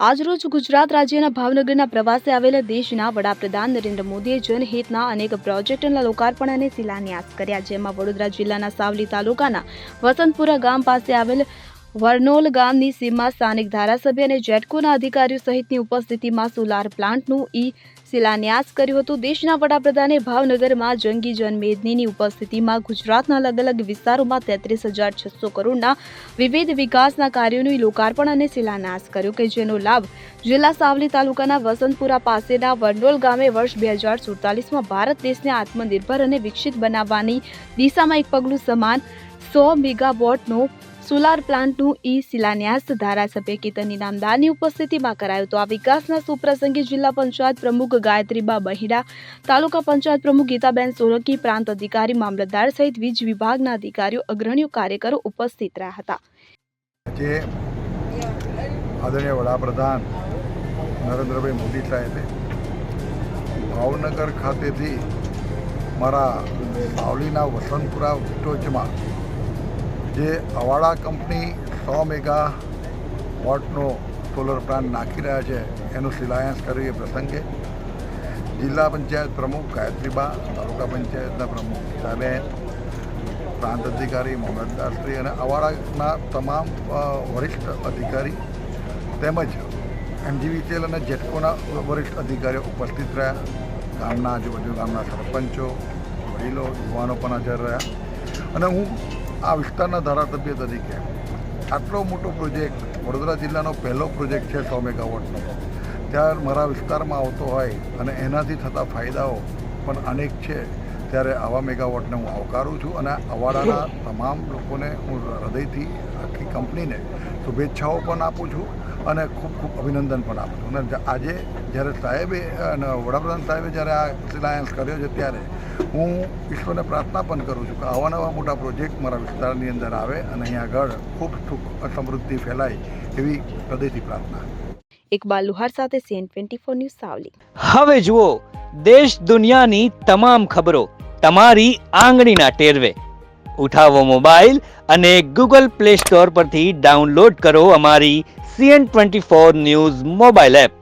આજરોજ ગુજરાત રાજ્યના ભાવનગરના પ્રવાસે આવેલા દેશના વડાપ્રધાન નરેન્દ્ર મોદીએ જનહિતના અનેક પ્રોજેક્ટના લોકાર્પણ અને શિલાન્યાસ કર્યા, જેમાં વડોદરા જિલ્લાના સાવલી તાલુકાના વસંતપુરા ગામ પાસે આવેલ વરનોલ ગામની સીમમાં સ્થાનિક ધારાસભ્ય અને જેટકોના અધિકારીઓ સહિતની ઉપસ્થિતિમાં સોલાર પ્લાન્ટનું શિલાન્યાસ કર્યું હતું। દેશના વડાપ્રધાને ભાવનગરમાં જંગી જનમેદનીની ઉપસ્થિતિમાં ગુજરાતના અલગ અલગ વિસ્તારોમાં 33,600 કરોડના વિવિધ વિકાસના કાર્યોનું લોકાર્પણ અને શિલાન્યાસ કર્યો કે જેનો લાભ જિલ્લા સાવલી તાલુકાના વસંતપુરા પાસેના વરનોલ ગામે વર્ષ 2047માં ભારત દેશને આત્મનિર્ભર અને વિકસિત બનાવવાની દિશામાં એક પગલું સમાન 100 મેગાવોટનો સોલાર પ્લાન્ટનું શિલાન્યાસ ધારાસભ્ય કેતન ઇનામદારની ઉપસ્થિતિમાં કરાયો હતો। આ વિકાસના સુપ્રસંગે જિલ્લા પંચાયત પ્રમુખ ગાયત્રીબા બહિડા, તાલુકા પંચાયત પ્રમુખ ગીતાબેન સોલંકી, પ્રાંત અધિકારી, મામલતદાર સહિત વીજ વિભાગના અધિકારીઓ, અગ્રણીઓ, કાર્યકરો ઉપસ્થિત રહ્યા હતા। જે આદરણીય વડાપ્રધાન નરેન્દ્રભાઈ મોદી સાહેબે ભાવનગર ખાતેથી મારા સાવલીના વસંતપુરા ટોચમાં જે અવાડા કંપની 100 મેગાવોટનો સોલર પ્લાન્ટ નાખી રહ્યા છે એનો શિલાન્યાસ કર્યો। એ પ્રસંગે જિલ્લા પંચાયત પ્રમુખ ગાયત્રીબા, તાલુકા પંચાયતના પ્રમુખ ગીતાબેન, પ્રાંત અધિકારી, મામલતદારશ્રી અને અવાડાના તમામ વરિષ્ઠ અધિકારી તેમજ એમજીવીસીએલ અને જેટકોના વરિષ્ઠ અધિકારીઓ ઉપસ્થિત રહ્યા। ગામના આજુબાજુ ગામના સરપંચો, વડીલો, યુવાનો પણ હાજર રહ્યા અને હું આ વિસ્તારના ધારાસભ્ય તરીકે આટલો મોટો પ્રોજેક્ટ, વડોદરા જિલ્લાનો પહેલો પ્રોજેક્ટ છે 100 મેગાવોટનો, ત્યારે મારા વિસ્તારમાં આવતો હોય અને એનાથી થતા ફાયદાઓ પણ અનેક છે, ત્યારે આવા મેગાવોટને હું આવકારું છું અને અવાડાના તમામ લોકોને હું હૃદયથી આખી કંપનીને શુભેચ્છાઓ પણ આપું છું અને ખૂબ ખૂબ અભિનંદન પણ આપું છું। અને આજે જ્યારે સાહેબે અને વડાપ્રધાન સાહેબે જ્યારે આ શિલાન્યાસ કર્યો છે ત્યારે હું ઈશ્વરને પ્રાર્થના પણ કરું છું કે આવા નવા મોટા પ્રોજેક્ટ મારા વિસ્તારની અંદર આવે અને અહીંયા આગળ ખૂબ સુખ સમૃદ્ધિ ફેલાય એવી હૃદયથી પ્રાર્થના। ઇકબાલ લુહાર સાથે CN24 ન્યૂઝ સાવલી। હવે જુઓ દેશ દુનિયાની તમામ ખબરો તમારી આંગળીના ટેરવે। ઉઠાવો મોબાઈલ અને Google Play Store પરથી ડાઉનલોડ કરો અમારી CN24 ન્યૂઝ મોબાઈલ એપ।